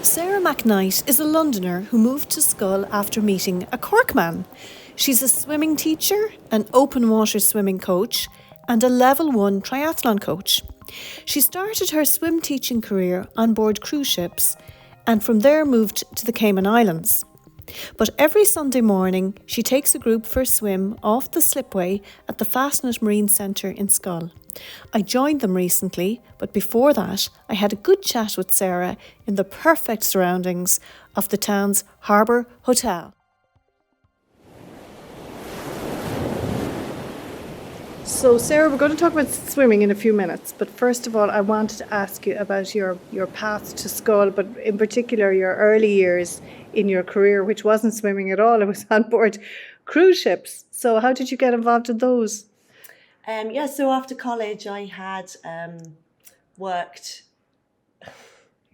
Sarah McKnight is a Londoner who moved to Schull after meeting a Cork man. She's a swimming teacher, an open water swimming coach, and a level 1 triathlon coach. She started her swim teaching career on board cruise ships and from there moved to the Cayman Islands. But every Sunday morning, she takes a group for a swim off the slipway at the Fastnet Marine Centre in Schull. I joined them recently, but before that, I had a good chat with Sarah in the perfect surroundings of the town's Harbour Hotel. So Sarah, we're going to talk about swimming in a few minutes, but first of all, I wanted to ask you about your path to Schull, but in particular your early years in your career, which wasn't swimming at all. It was on board cruise ships. So how did you get involved in those? So after college I had worked.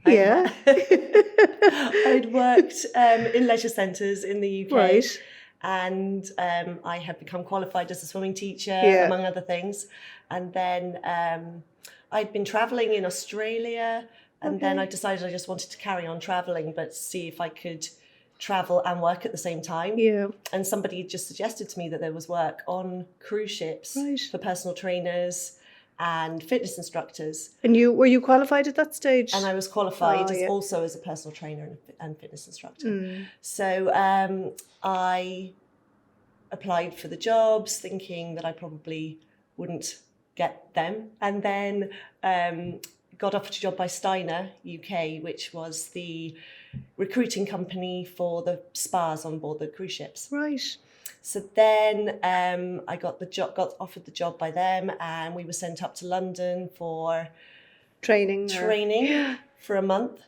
Yeah. I'd worked in leisure centres in the UK. Right. And I had become qualified as a swimming teacher, among other things. And then I'd been travelling in Australia, and then I decided I just wanted to carry on travelling, but see if I could travel and work at the same time. Yeah. And somebody just suggested to me that there was work on cruise ships for personal trainers and fitness instructors. And were you qualified at that stage? And I was qualified also as a personal trainer and fitness instructor. So I applied for the jobs thinking that I probably wouldn't get them. And then got offered a job by Steiner UK, which was the recruiting company for the spas on board the cruise ships. Right. So then I got offered the job by them, and we were sent up to London for training for a month.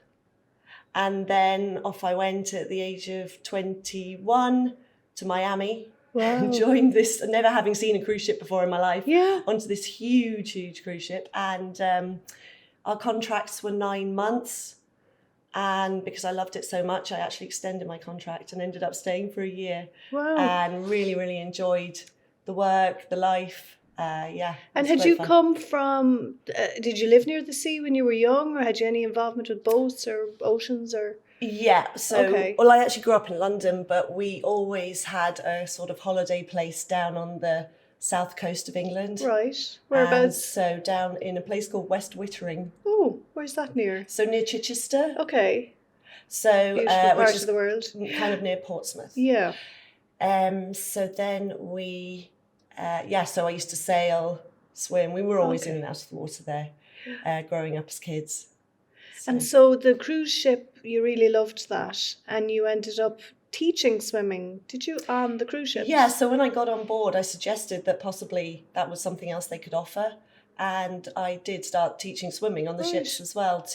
And then off I went at the age of 21 to Miami. Wow. And joined this, never having seen a cruise ship before in my life, onto this huge cruise ship. And our contracts were 9 months. And because I loved it so much, I actually extended my contract and ended up staying for a year. Wow. And really enjoyed the work, the life. And had you come from, did you live near the sea when you were young, or had you any involvement with boats or oceans or? Yeah, so, well, I actually grew up in London, but we always had a sort of holiday place down on the south coast of England. Right. Whereabouts? So down in a place called West Wittering. Oh, where's that near? So near Chichester. Okay. So beautiful part which is of the world. Kind of near Portsmouth. Yeah. So then we, so I used to sail, swim. We were always in and out of the water there, growing up as kids. And so the cruise ship, you really loved that, and you ended up teaching swimming, did you, on the cruise ship? Yeah, so when I got on board, I suggested that possibly that was something else they could offer. And I did start teaching swimming on the ships as well,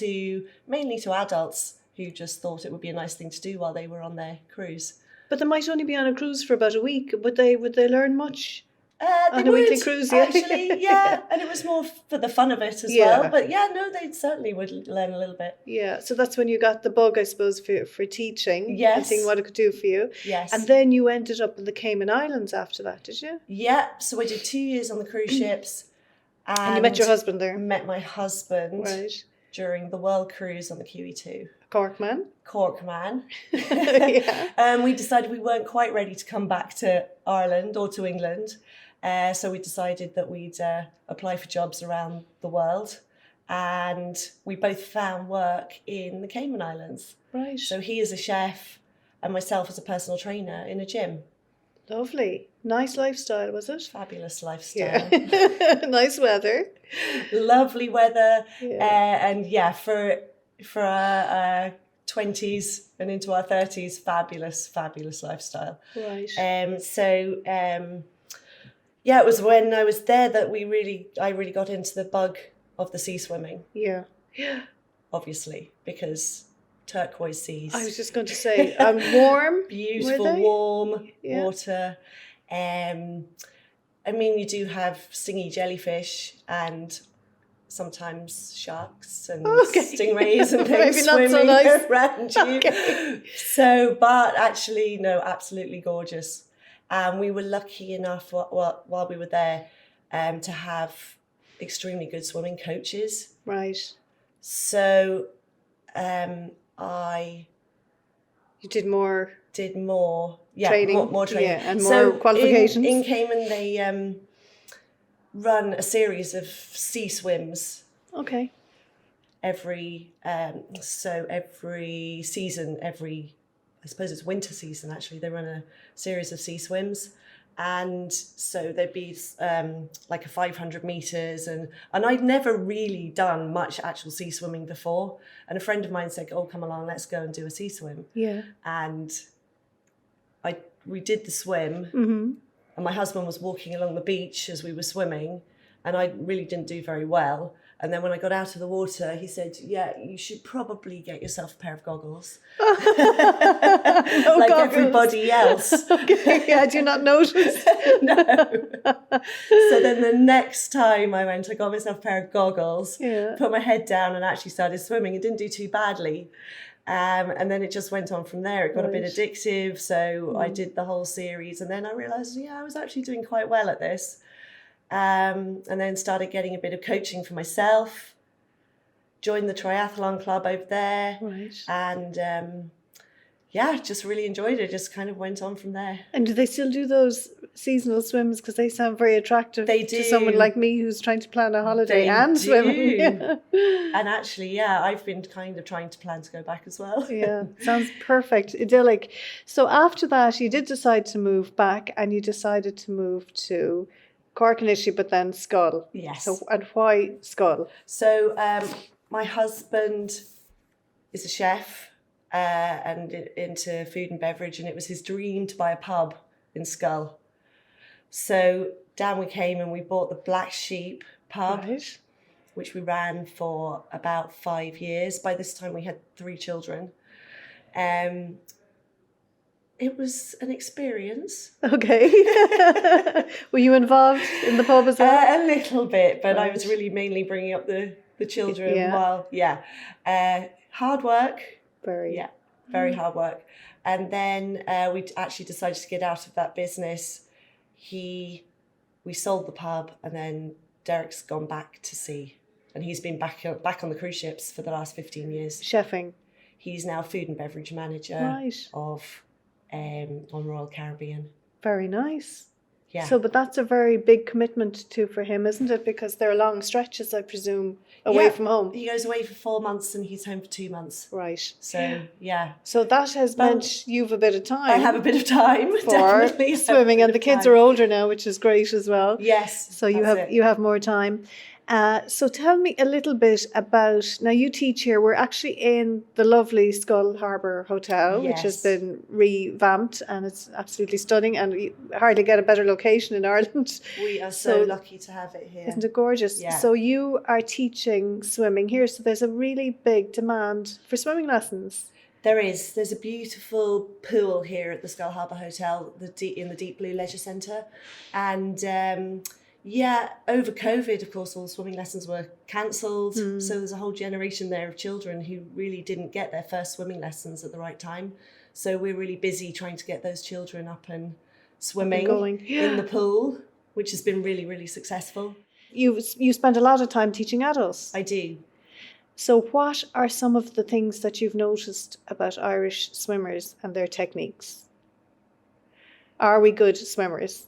mainly to adults who just thought it would be a nice thing to do while they were on their cruise. But they might only be on a cruise for about a week. Would they learn much? They would, weekly cruise, actually, and it was more for the fun of it as well. But they certainly would learn a little bit. Yeah, so that's when you got the bug, I suppose, for teaching. Yes. And seeing what it could do for you. Yes. And then you ended up in the Cayman Islands after that, did you? Yeah, so I did 2 years on the cruise ships. And you met your husband there? Met my husband during the World Cruise on the QE2. Cork man. We decided we weren't quite ready to come back to Ireland or to England. So we decided that we'd apply for jobs around the world, and we both found work in the Cayman Islands. Right. So he is a chef and myself as a personal trainer in a gym. Lovely. Nice lifestyle, was it? Fabulous lifestyle. Yeah. Nice weather. Lovely weather. Yeah. For our 20s and into our 30s, fabulous lifestyle. Right. It was when I was there that I really got into the bug of the sea swimming. Yeah. Obviously, because turquoise seas. I was just going to say, warm. Beautiful, warm water. You do have stingy jellyfish and sometimes sharks and stingrays and things swimming around you. So, but actually, no, absolutely gorgeous. And we were lucky enough while we were there to have extremely good swimming coaches. Right. So You did more training, more training, and more qualifications. In Cayman, they run a series of sea swims. Okay. Every season, I suppose it's winter season actually, they run a series of sea swims. And so there'd be like a 500 meters, and I'd never really done much actual sea swimming before. And a friend of mine said, "Oh, come along, let's go and do a sea swim." Yeah. And we did the swim, and my husband was walking along the beach as we were swimming, and I really didn't do very well. And then when I got out of the water, he said, "Yeah, you should probably get yourself a pair of goggles." Like goggles. Everybody else. Okay, I do not notice. No. So then the next time I got myself a pair of goggles, put my head down and actually started swimming. It didn't do too badly. And then it just went on from there. It got a bit addictive. So I did the whole series. And then I realised, I was actually doing quite well at this. And then started getting a bit of coaching for myself, joined the triathlon club over there, and just really enjoyed it. Just kind of went on from there. And do they still do those seasonal swims? Because they sound very attractive to someone like me who's trying to plan a holiday swimming. And actually, I've been kind of trying to plan to go back as well. Yeah, sounds perfect, idyllic. So after that, you did decide to move back, and you decided to move to Cork initially, but then Schull. Yes. So, and why Schull? So my husband is a chef and into food and beverage, and it was his dream to buy a pub in Schull. So down we came and we bought the Black Sheep pub, which we ran for about 5 years. By this time we had 3 children. It was an experience. Okay. Were you involved in the pub as well? A little bit, but I was really mainly bringing up the children while, hard work. Very hard work. And then we actually decided to get out of that business. We sold the pub, and then Derek's gone back to sea. And he's been back on the cruise ships for the last 15 years. Chefing. He's now food and beverage manager of... on Royal Caribbean. Very nice. Yeah. So, but that's a very big commitment too for him, isn't it? Because they're long stretches, I presume, away from home. He goes away for 4 months and he's home for 2 months. Right. So, So that has meant you've a bit of time. I have a bit of time for swimming, and the kids are older now, which is great as well. Yes. So you have more time. So tell me a little bit about, now you teach here, we're actually in the lovely Schull Harbour Hotel, which has been revamped, and it's absolutely stunning, and you hardly get a better location in Ireland. We are so lucky to have it here. Isn't it gorgeous? Yeah. So you are teaching swimming here, so there's a really big demand for swimming lessons. There is. There's a beautiful pool here at the Schull Harbour Hotel, in the Deep Blue Leisure Centre, and over COVID, of course, all swimming lessons were cancelled. So there's a whole generation there of children who really didn't get their first swimming lessons at the right time. So we're really busy trying to get those children up and swimming in the pool, which has been really, really successful. You spend a lot of time teaching adults. I do. So what are some of the things that you've noticed about Irish swimmers and their techniques? Are we good swimmers?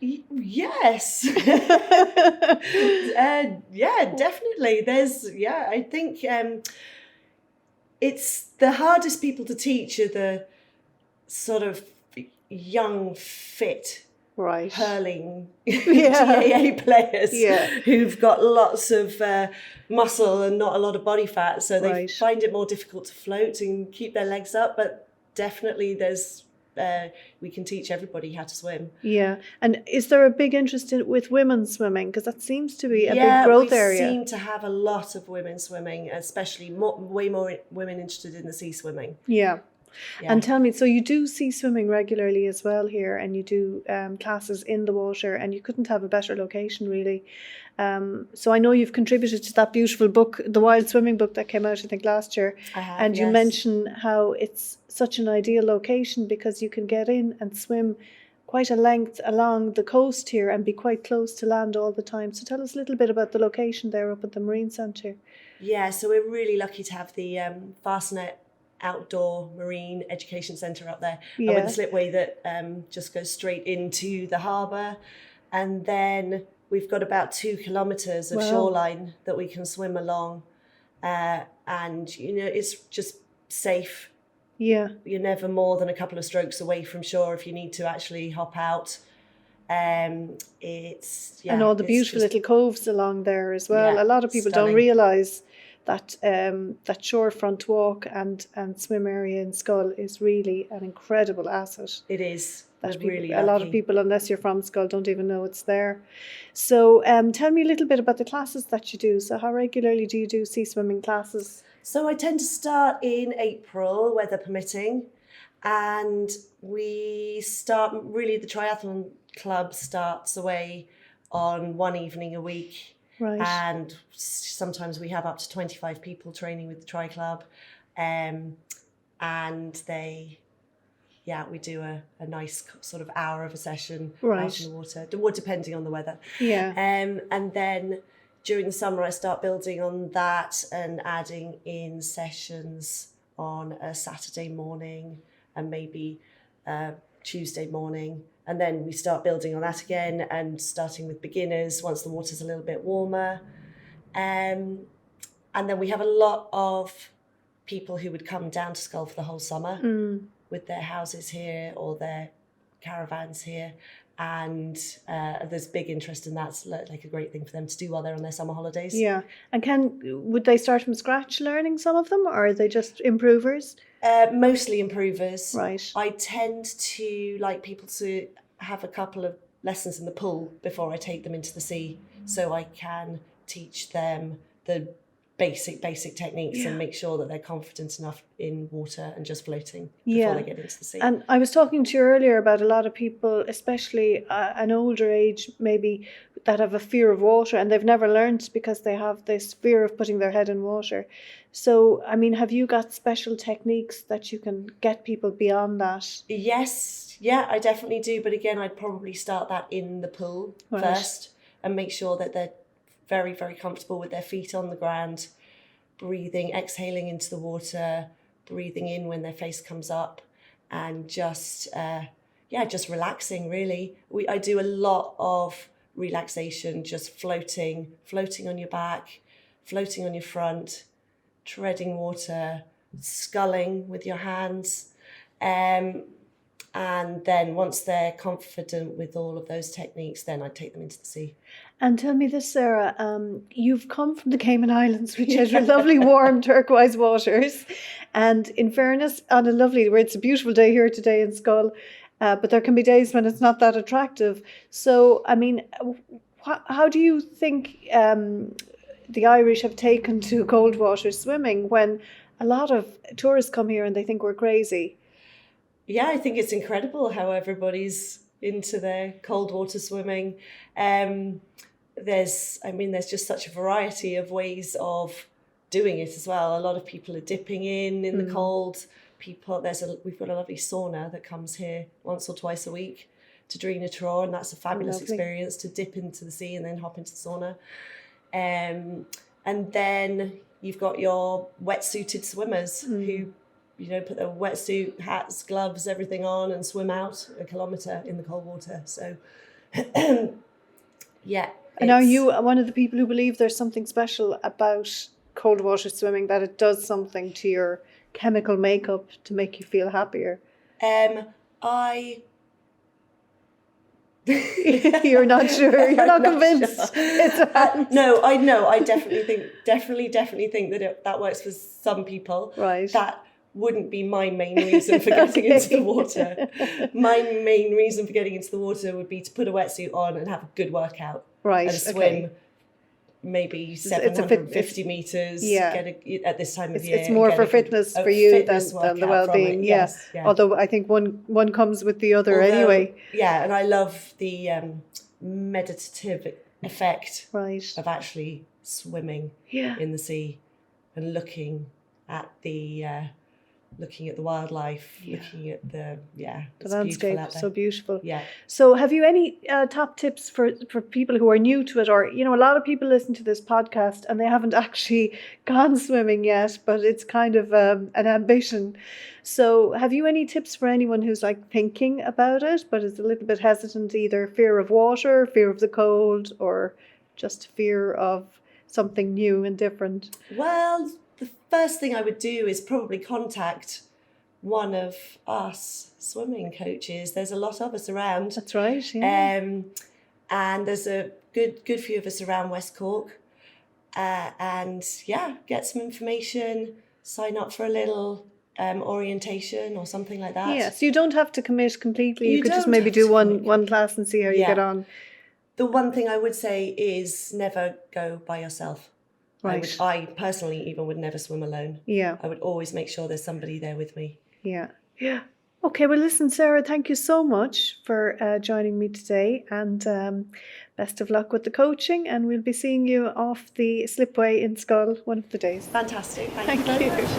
Yes. Definitely. I think it's the hardest people to teach are the sort of young, fit, hurling GAA players who've got lots of muscle and not a lot of body fat, so they find it more difficult to float and keep their legs up. But definitely there's we can teach everybody how to swim. Yeah. And is there a big interest with women swimming? Because that seems to be a big growth area. We seem to have a lot of women swimming, especially way more women interested in the sea swimming. Yeah. And tell me, so you do sea swimming regularly as well here, and you do classes in the water, and you couldn't have a better location really. So I know you've contributed to that beautiful book, the Wild Swimming book that came out I think last year. I have, and you mention how it's such an ideal location because you can get in and swim quite a length along the coast here and be quite close to land all the time. So tell us a little bit about the location there up at the Marine Centre. Yeah, so we're really lucky to have the Fastnet Outdoor Marine Education Centre up there, with a slipway that just goes straight into the harbour. And then we've got about 2 kilometres of shoreline that we can swim along. And, you know, it's just safe. Yeah. You're never more than a couple of strokes away from shore if you need to actually hop out. And all the beautiful little coves along there as well. Yeah, a lot of people don't realise that that shorefront walk and swim area in Schull is really an incredible asset. It is. A lot of people, unless you're from Schull, don't even know it's there. So tell me a little bit about the classes that you do. So how regularly do you do sea swimming classes? So I tend to start in April, weather permitting, and we start, really the triathlon club starts away on one evening a week. Right. And sometimes we have up to 25 people training with the Tri Club. And we do a nice sort of hour of a session out in the water, depending on the weather. Yeah. And then during the summer, I start building on that and adding in sessions on a Saturday morning and maybe Tuesday morning. And then we start building on that again and starting with beginners once the water's a little bit warmer. And then we have a lot of people who would come down to Schull for the whole summer with their houses here or their caravans here. And there's big interest in that. It's like a great thing for them to do while they're on their summer holidays. Yeah. And would they start from scratch learning some of them, or are they just improvers? Mostly improvers. Right. I tend to like people to have a couple of lessons in the pool before I take them into the sea, so I can teach them the basic techniques and make sure that they're confident enough in water and just floating before they get into the sea. And I was talking to you earlier about a lot of people, especially an older age maybe, that have a fear of water and they've never learned because they have this fear of putting their head in water. So, I mean, have you got special techniques that you can get people beyond that? Yes, yeah, I definitely do. But again, I'd probably start that in the pool first and make sure that they're very, very comfortable with their feet on the ground, breathing, exhaling into the water, breathing in when their face comes up, and just relaxing, really. I do a lot of relaxation, just floating on your back, floating on your front, treading water, sculling with your hands. And then once they're confident with all of those techniques, then I take them into the sea. And tell me this, Sarah, you've come from the Cayman Islands, which has lovely warm turquoise waters. And in fairness, on a lovely, where it's a beautiful day here today in Schull, but there can be days when it's not that attractive. So, I mean, how do you think the Irish have taken to cold water swimming when a lot of tourists come here and they think we're crazy? Yeah, I think it's incredible how everybody's into their cold water swimming. There's just such a variety of ways of doing it as well. A lot of people are dipping in the cold. We've got a lovely sauna that comes here once or twice a week to Drina Traw, and that's a fabulous experience to dip into the sea and then hop into the sauna. And then you've got your wetsuited swimmers who, put their wetsuit, hats, gloves, everything on and swim out a kilometre in the cold water. So, yeah. And are you one of the people who believe there's something special about cold water swimming, that it does something to your chemical makeup to make you feel happier? You're not sure. You're not convinced. Sure. No, I know. I definitely think that that works for some people. Right. That wouldn't be my main reason for getting into the water. My main reason for getting into the water would be to put a wetsuit on and have a good workout. Right. And swim maybe 750 metres at this time of year. It's more for fitness for you than the well-being. Yes. Yeah. Although I think one comes with the other anyway. Yeah, and I love the meditative effect of actually swimming in the sea and looking at the looking at the wildlife, looking at the landscape, so beautiful. Yeah. So have you any top tips for people who are new to it, or, you know, a lot of people listen to this podcast and they haven't actually gone swimming yet, but it's kind of an ambition. So have you any tips for anyone who's like thinking about it, but is a little bit hesitant, either fear of water, fear of the cold, or just fear of something new and different? Well, the first thing I would do is probably contact one of us swimming coaches. There's a lot of us around. That's right, yeah. And there's a good few of us around West Cork. And get some information, sign up for a little orientation or something like that. Yeah, so you don't have to commit completely. You could just maybe do one class and see how you get on. The one thing I would say is never go by yourself. Right. I personally even would never swim alone. Yeah. I would always make sure there's somebody there with me. Yeah. Yeah. Okay, well, listen, Sarah, thank you so much for joining me today, and best of luck with the coaching, and we'll be seeing you off the slipway in Schull one of the days. Fantastic. Thank you very much.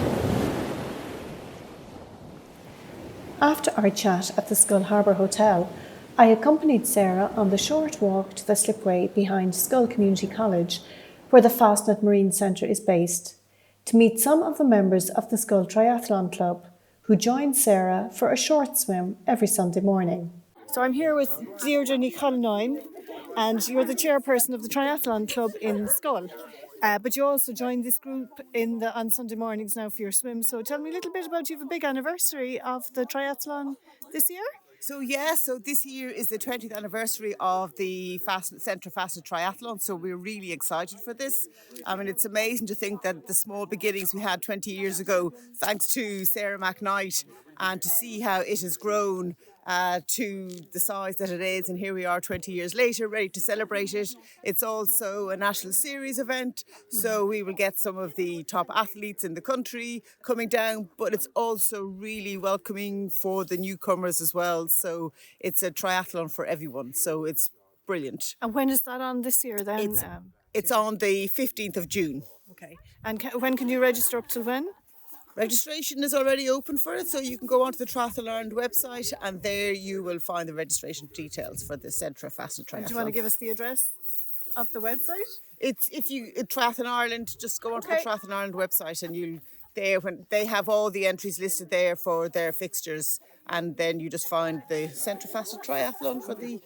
After our chat at the Schull Harbour Hotel, I accompanied Sarah on the short walk to the slipway behind Schull Community College, where the Fastnet Marine Centre is based, to meet some of the members of the Schull Triathlon Club, who join Sarah for a short swim every Sunday morning. So I'm here with Deirdre Ní Chulnoin, and you're the chairperson of the Triathlon Club in Schull. But you also joined this group on Sunday mornings now for your swim. So tell me a little bit about, you have a big anniversary of the triathlon this year? So this year is the 20th anniversary of the Fastnet Centre Fastnet Triathlon, so we're really excited for this. I mean, it's amazing to think that the small beginnings we had 20 years ago, thanks to Sarah McKnight, and to see how it has grown to the size that it is, and here we are 20 years later, ready to celebrate it. It's also a national series event, so we will get some of the top athletes in the country coming down, but it's also really welcoming for the newcomers as well. So it's a triathlon for everyone, so it's brilliant. And when is that on this year then? It's on the 15th of June. Okay. And when can you register, up till when? Registration is already open for it, so you can go onto the Triathlon Ireland website, and there you will find the registration details for the Centre Fastnet Triathlon. Do you want to give us the address of the website? It's Triathlon Ireland. Just go onto the Triathlon Ireland website, and when they have all the entries listed there for their fixtures, and then you just find the Centre Fastnet Triathlon for the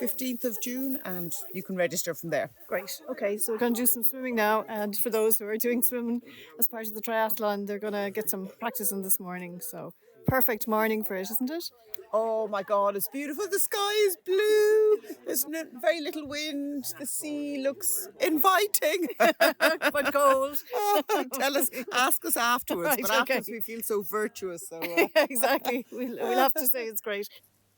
15th of June, and you can register from there. Great. Okay, so we're going to do some swimming now, and for those who are doing swimming as part of the triathlon, they're going to get some practice in this morning. So perfect morning for it, isn't it? Oh my God, it's beautiful. The sky is blue. There's very little wind. The sea looks inviting. But cold. Ask us afterwards. Right, but afterwards we feel so virtuous. So exactly. We'll have to say it's great.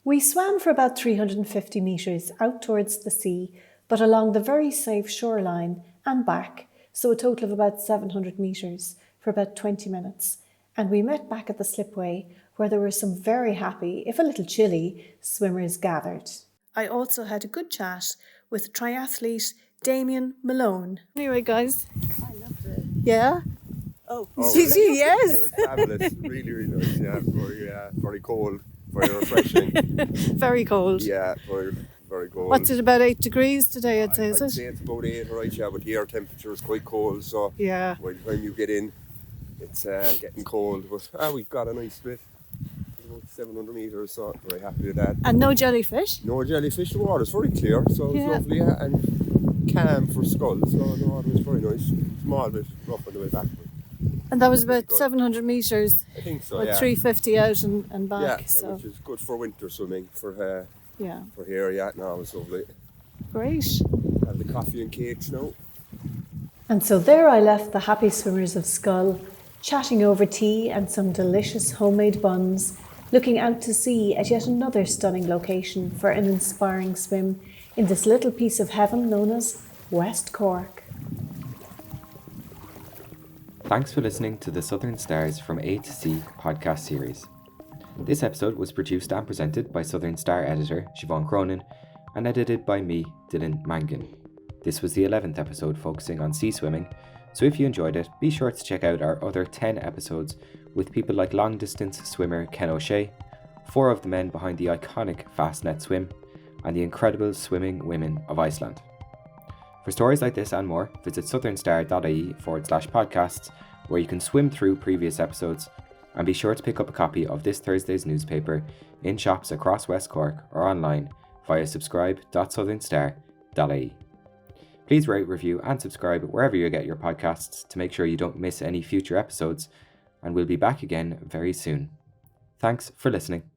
We swam for about 350 metres out towards the sea, but along the very safe shoreline and back, so a total of about 700 metres for about 20 minutes. And we met back at the slipway, where there were some very happy, if a little chilly, swimmers gathered. I also had a good chat with triathlete Damien Malone. Anyway, guys. I loved it. Yeah? Oh, did you? Yes. It was fabulous. Really, really nice. Yeah, very cold. Very refreshing. Very cold. Yeah, very cold. What's it, about 8 degrees today, I'd say, is it? I'd say it's about 8, right, yeah, but the air temperature is quite cold, so yeah. By the time you get in, it's getting cold. But we've got a nice bit, about 700 metres, so very happy with that. And no jellyfish? No jellyfish, the water's very clear, so it's lovely, and calm for Schull, so the water is very nice. Small bit rough on the way back. And that was about 700 metres. I think so, 350 out and back. Yeah, so. which is good for winter swimming, for here, it's lovely. Great. Have the coffee and cakes now. And so there I left the happy swimmers of Schull, chatting over tea and some delicious homemade buns, looking out to sea at yet another stunning location for an inspiring swim in this little piece of heaven known as West Cork. Thanks for listening to the Southern Stars from A to C podcast series. This episode was produced and presented by Southern Star editor Siobhán Cronin and edited by me, Dylan Mangan. This was the 11th episode focusing on sea swimming, So if you enjoyed it, be sure to check out our other 10 episodes with people like long distance swimmer Ken O'Shea, 4 of the men behind the iconic Fastnet swim, and the incredible swimming women of Iceland. For stories like this and more, visit southernstar.ie/podcasts, where you can swim through previous episodes, and be sure to pick up a copy of this Thursday's newspaper in shops across West Cork or online via subscribe.southernstar.ie. Please rate, review and subscribe wherever you get your podcasts to make sure you don't miss any future episodes, and we'll be back again very soon. Thanks for listening.